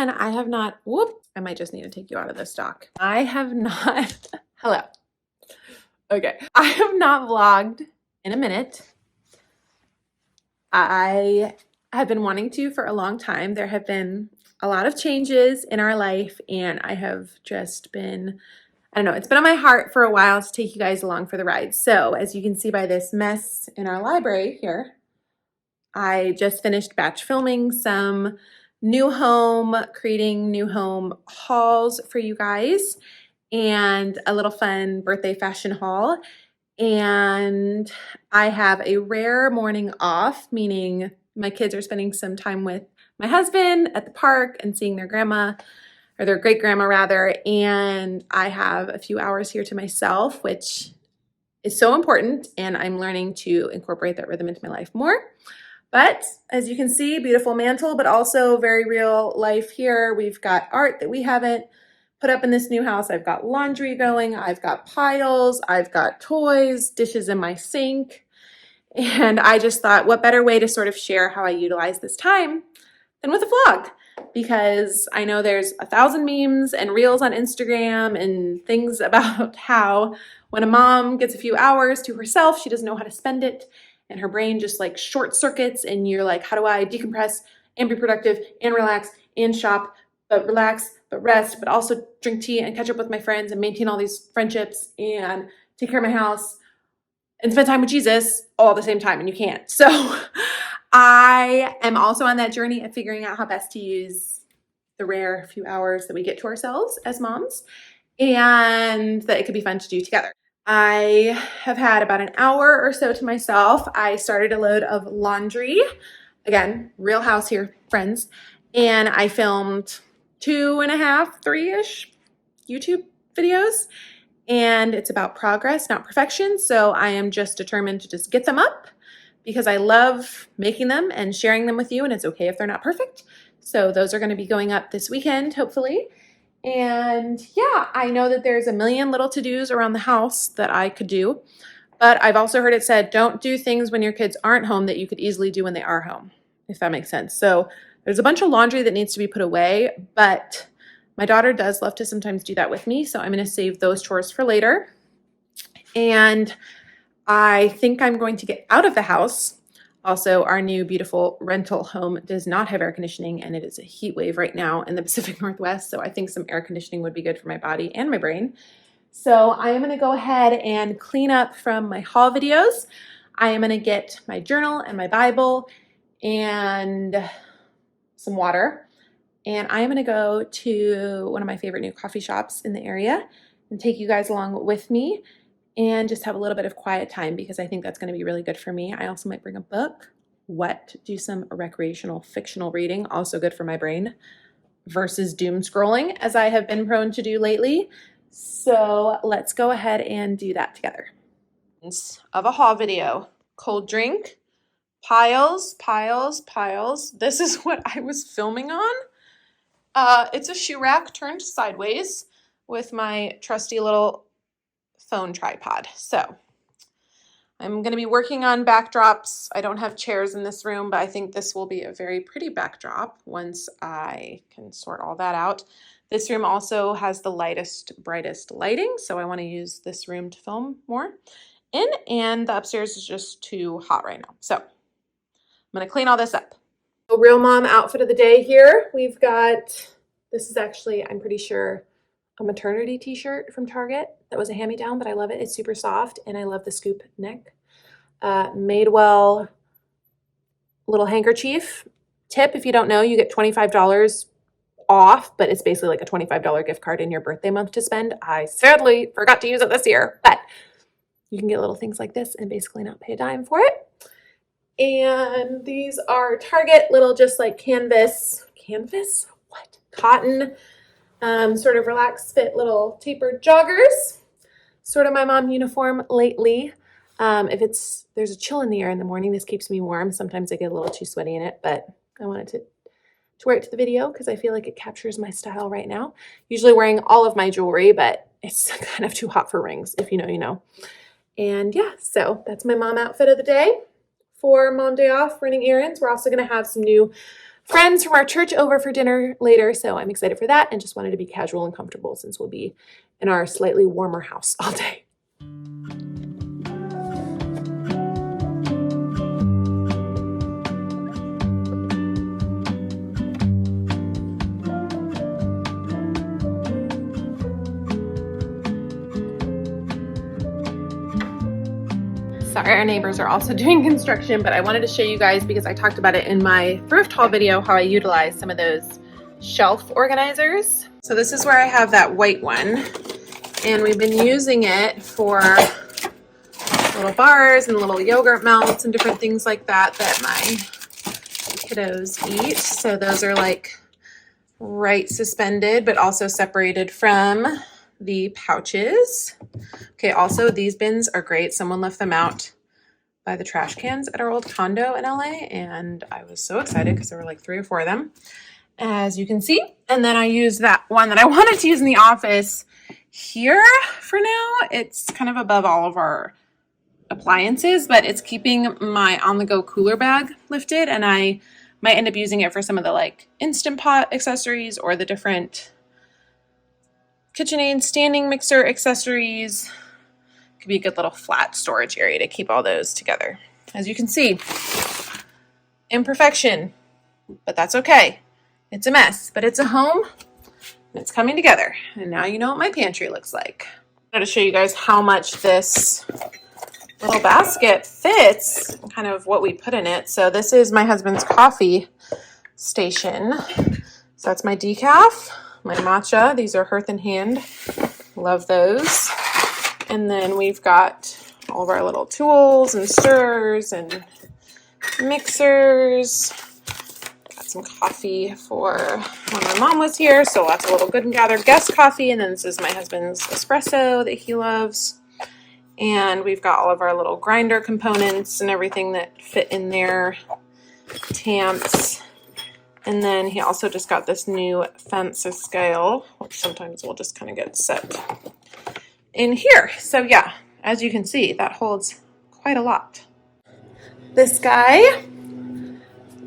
everyone. I have not, whoop, I might just need to take you out of this dock. I have not, hello. Okay, I have not vlogged in a minute. I have been wanting to for a long time. There have been a lot of changes in our life, and I have just been, I don't know, it's been on my heart for a while to take you guys along for the ride. So as you can see by this mess in our library here, I just finished batch filming some creating new home hauls for you guys, and a little fun birthday fashion haul. And I have a rare morning off, meaning my kids are spending some time with my husband at the park and seeing their grandma, or their great grandma rather, and I have a few hours here to myself, which is so important, and I'm learning to incorporate that rhythm into my life more. But as you can see, beautiful mantle, but also very real life here. We've got art that we haven't put up in this new house. I've got laundry going, I've got piles, I've got toys, dishes in my sink. And I just thought, what better way to sort of share how I utilize this time than with a vlog? Because I know there's 1,000 memes and reels on Instagram and things about how when a mom gets a few hours to herself, she doesn't know how to spend it, and her brain just like short circuits, and you're like, how do I decompress and be productive and relax and shop, but relax, but rest, but also drink tea and catch up with my friends and maintain all these friendships and take care of my house and spend time with Jesus all at the same time, and you can't. So I am also on that journey of figuring out how best to use the rare few hours that we get to ourselves as moms, and that it could be fun to do together. I have had about an hour or so to myself. I started a load of laundry. Again, real house here, friends. And I filmed 2.5, 3-ish YouTube videos. And it's about progress, not perfection. So I am just determined to just get them up because I love making them and sharing them with you. And it's okay if they're not perfect. So those are going to be going up this weekend, hopefully. And yeah, I know that there's a million little to-dos around the house that I could do, but I've also heard it said, don't do things when your kids aren't home that you could easily do when they are home, if that makes sense. So there's a bunch of laundry that needs to be put away, but my daughter does love to sometimes do that with me. So I'm going to save those chores for later. And I think I'm going to get out of the house. Also, our new beautiful rental home does not have air conditioning, and it is a heat wave right now in the Pacific Northwest. So I think some air conditioning would be good for my body and my brain. So I am going to go ahead and clean up from my haul videos. I am going to get my journal and my Bible and some water. And I am going to go to one of my favorite new coffee shops in the area and take you guys along with me and just have a little bit of quiet time, because I think that's going to be really good for me. I also might bring a book, do some recreational fictional reading, also good for my brain, versus doom scrolling, as I have been prone to do lately. So let's go ahead and do that together. Of a haul video, cold drink, piles, piles, piles. This is what I was filming on. It's a shoe rack turned sideways with my trusty little phone tripod. So I'm going to be working on backdrops. I don't have chairs in this room, but I think this will be a very pretty backdrop once I can sort all that out. This room also has the lightest, brightest lighting, so I want to use this room to film more in, and the upstairs is just too hot right now. So I'm going to clean all this up. A real mom outfit of the day here. We've got, this is actually, I'm pretty sure, a maternity t-shirt from Target that was a hand-me-down, but I love it. It's super soft, and I love the scoop neck. Madewell little handkerchief. Tip, if you don't know, you get $25 off, but it's basically like a $25 gift card in your birthday month to spend. I sadly forgot to use it this year, but you can get little things like this and basically not pay a dime for it. And these are Target little, just like cotton, sort of relaxed fit little tapered joggers. Sort of my mom uniform lately. If there's a chill in the air in the morning, this keeps me warm. Sometimes I get a little too sweaty in it, but I wanted to wear it to the video because I feel like it captures my style right now. Usually wearing all of my jewelry, but it's kind of too hot for rings. If you know, you know. And yeah, so that's my mom outfit of the day for Mom Day Off running errands. We're also going to have some new friends from our church over for dinner later, so I'm excited for that and just wanted to be casual and comfortable since we'll be in our slightly warmer house all day. Sorry, our neighbors are also doing construction, but I wanted to show you guys because I talked about it in my thrift haul video, how I utilize some of those shelf organizers. So this is where I have that white one, and we've been using it for little bars and little yogurt melts and different things like that that my kiddos eat. So those are like right suspended, but also separated from the pouches. Okay, also these bins are great. Someone left them out by the trash cans at our old condo in LA, and I was so excited because there were like 3 or 4 of them, as you can see. And then I used that one that I wanted to use in the office here for now. It's kind of above all of our appliances, but it's keeping my on-the-go cooler bag lifted, and I might end up using it for some of the like Instant Pot accessories or the different KitchenAid standing mixer accessories. Could be a good little flat storage area to keep all those together. As you can see, imperfection, but that's okay. It's a mess, but it's a home and it's coming together. And now you know what my pantry looks like. I'm going to show you guys how much this little basket fits and kind of what we put in it. So this is my husband's coffee station. So that's my decaf, my matcha. These are Hearth and Hand. Love those. And then we've got all of our little tools and stirrers and mixers. Got some coffee for when my mom was here. So lots of little Good and Gather guest coffee. And then this is my husband's espresso that he loves. And we've got all of our little grinder components and everything that fit in there. Tamps. And then he also just got this new fence scale, which sometimes we'll just kind of get set in here. So yeah, as you can see, that holds quite a lot. This guy,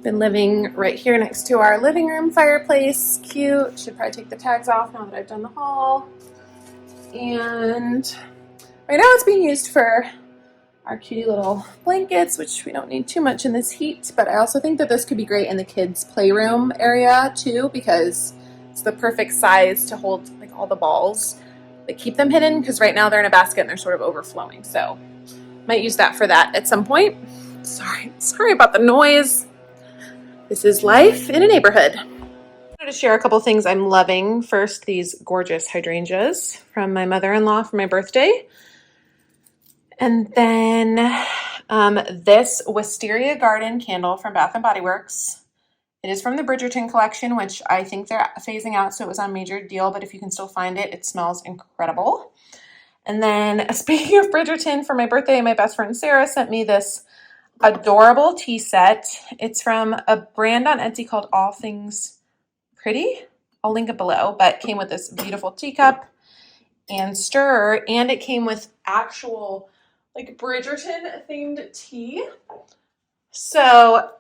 been living right here next to our living room fireplace. Cute. Should probably take the tags off now that I've done the haul. And right now it's being used for our cutie little blankets, which we don't need too much in this heat, but I also think that this could be great in the kids' playroom area too, because it's the perfect size to hold like all the balls that keep them hidden, because right now they're in a basket and they're sort of overflowing. So might use that for that at some point. Sorry about the noise. This is life in a neighborhood. I wanted to share a couple things I'm loving. First, these gorgeous hydrangeas from my mother-in-law for my birthday. And then this Wisteria Garden candle from Bath & Body Works. It is from the Bridgerton collection, which I think they're phasing out, so it was on major deal, but if you can still find it, it smells incredible. And then speaking of Bridgerton, for my birthday, my best friend Sarah sent me this adorable tea set. It's from a brand on Etsy called All Things Pretty. I'll link it below, but it came with this beautiful teacup and stirrer, and it came with actual like Bridgerton themed tea. So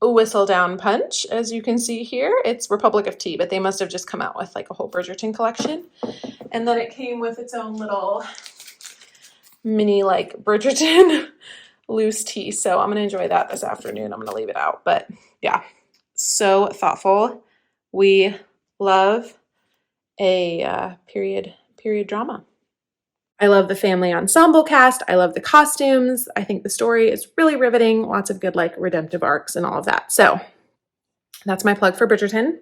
whistle down punch, as you can see here. It's Republic of Tea, but they must have just come out with like a whole Bridgerton collection. And then it came with its own little mini like Bridgerton loose tea. So I'm going to enjoy that this afternoon. I'm going to leave it out, but yeah, so thoughtful. We love a period drama. I love the family ensemble cast. I love the costumes. I think the story is really riveting. Lots of good like redemptive arcs and all of that. So that's my plug for Bridgerton.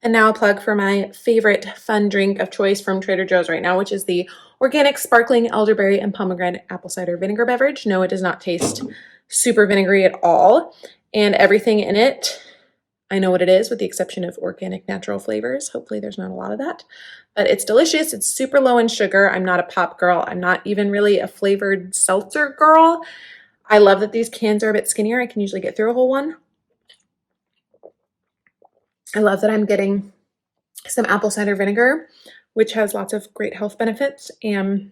And now a plug for my favorite fun drink of choice from Trader Joe's right now, which is the organic sparkling elderberry and pomegranate apple cider vinegar beverage. No, it does not taste super vinegary at all. And everything in it, I know what it is with the exception of organic natural flavors. Hopefully there's not a lot of that, but it's delicious. It's super low in sugar. I'm not a pop girl. I'm not even really a flavored seltzer girl. I love that these cans are a bit skinnier. I can usually get through a whole one. I love that I'm getting some apple cider vinegar, which has lots of great health benefits. And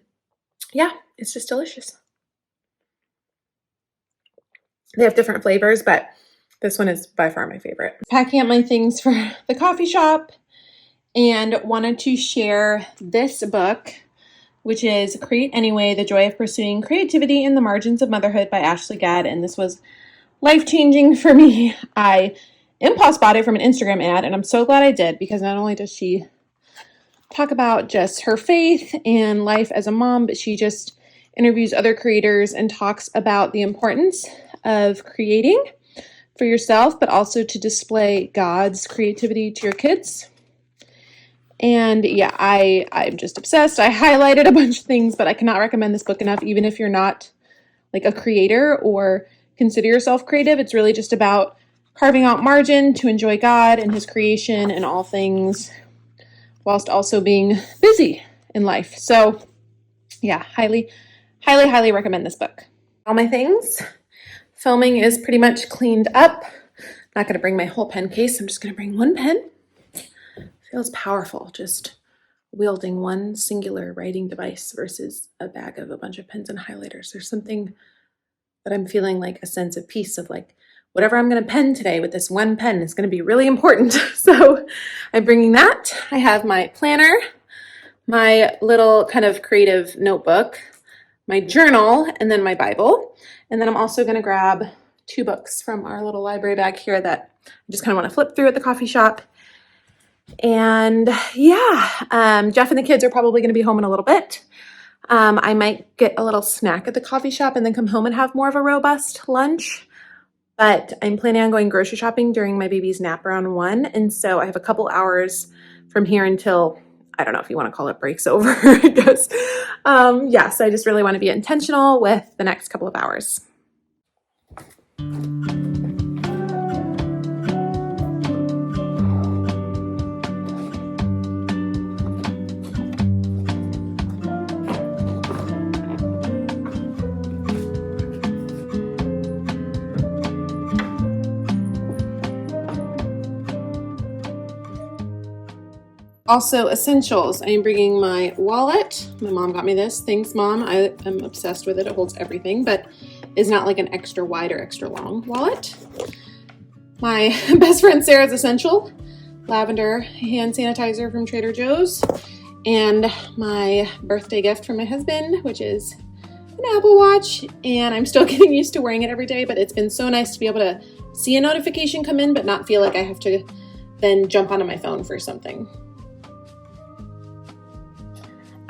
yeah, it's just delicious. They have different flavors, but This one is by far my favorite. Packing up my things for the coffee shop and wanted to share this book, which is Create Anyway, The Joy of Pursuing Creativity in the Margins of Motherhood by Ashley Gadd. And this was life-changing for me. I impulse bought it from an Instagram ad, and I'm so glad I did, because not only does she talk about just her faith and life as a mom, but she just interviews other creators and talks about the importance of creating for yourself, but also to display God's creativity to your kids. And yeah, I'm just obsessed. I highlighted a bunch of things, but I cannot recommend this book enough, even if you're not like a creator or consider yourself creative. It's really just about carving out margin to enjoy God and his creation and all things, whilst also being busy in life. So yeah, highly recommend this book. All my things. Filming is pretty much cleaned up. Not going to bring my whole pen case. I'm just going to bring one pen. Feels powerful just wielding one singular writing device versus a bag of a bunch of pens and highlighters. There's something that I'm feeling like a sense of peace of like, whatever I'm going to pen today with this one pen is going to be really important. So I'm bringing that. I have my planner, my little kind of creative notebook, my journal, and then my Bible. And then I'm also going to grab 2 books from our little library bag here that I just kind of want to flip through at the coffee shop. And yeah, Jeff and the kids are probably going to be home in a little bit. I might get a little snack at the coffee shop and then come home and have more of a robust lunch. But I'm planning on going grocery shopping during my baby's nap around 1. And so I have a couple hours from here until, I don't know if you want to call it breaks over, I guess. Yeah, so I just really want to be intentional with the next couple of hours. Also, essentials. I am bringing my wallet. My mom got me this. Thanks, Mom. I am obsessed with it. It holds everything, but is not like an extra wide or extra long wallet. My best friend Sarah's essential lavender hand sanitizer from Trader Joe's, and my birthday gift from my husband, which is an Apple Watch. And I'm still getting used to wearing it every day, but it's been so nice to be able to see a notification come in, but not feel like I have to then jump onto my phone for something.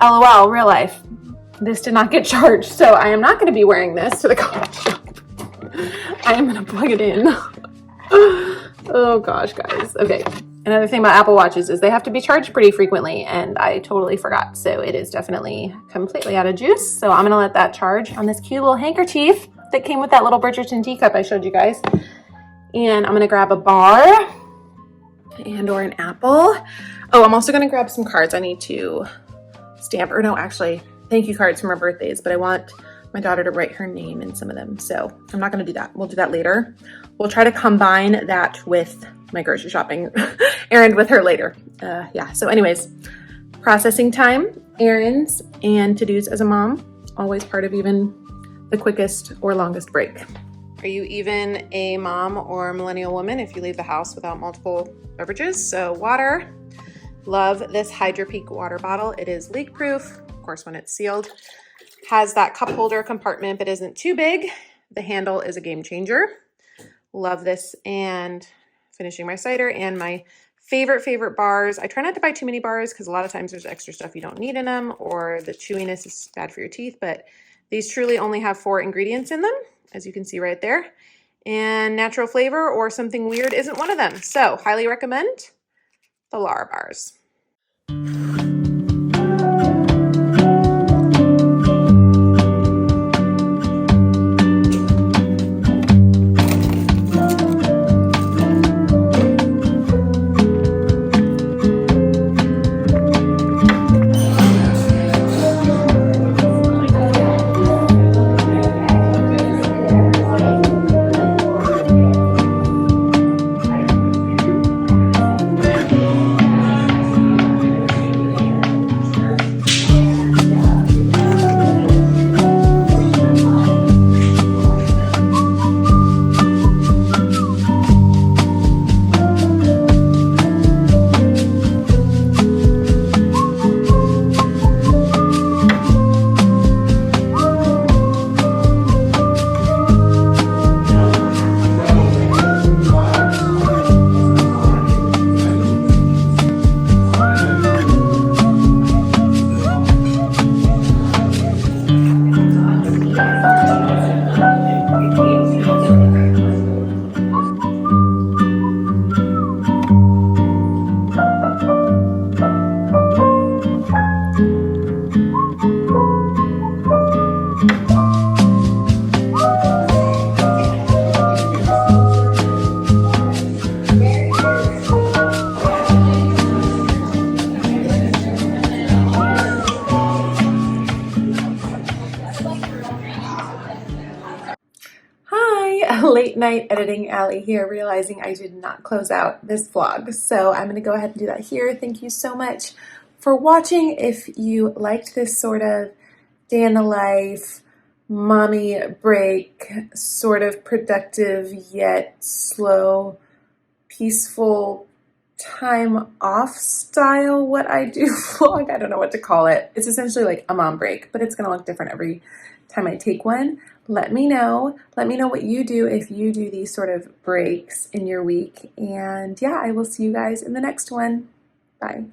LOL, real life. This did not get charged, so I am not going to be wearing this to the coffee shop. I am going to plug it in. Oh gosh, guys. Okay. Another thing about Apple Watches is they have to be charged pretty frequently, and I totally forgot. So it is definitely completely out of juice. So I'm going to let that charge on this cute little handkerchief that came with that little Bridgerton teacup I showed you guys. And I'm going to grab a bar and or an apple. Oh, I'm also going to grab some cards. I need to stamp, or no, actually, thank you cards from our birthdays, but I want my daughter to write her name in some of them. So I'm not going to do that. We'll do that later. We'll try to combine that with my grocery shopping errand with her later. Yeah. So anyways, processing time, errands, and to-dos as a mom, always part of even the quickest or longest break. Are you even a mom or millennial woman if you leave the house without multiple beverages? So water. Love this Hydro Peak water bottle. It is leak proof, of course, when it's sealed. Has that cup holder compartment, but isn't too big. The handle is a game changer. Love this. And finishing my cider and my favorite bars. I try not to buy too many bars because a lot of times there's extra stuff you don't need in them, or the chewiness is bad for your teeth, but these truly only have 4 ingredients in them, as you can see right there. And natural flavor or something weird isn't one of them. So highly recommend the Lara bars. midnight editing alley here, realizing I did not close out this vlog. So I'm going to go ahead and do that here. Thank you so much for watching. If you liked this sort of day in the life, mommy break, sort of productive yet slow, peaceful time off style, what I do vlog, I don't know what to call it. It's essentially like a mom break, but it's going to look different every time I take one. Let me know what you do if you do these sort of breaks in your week. And yeah, I will see you guys in the next one. Bye.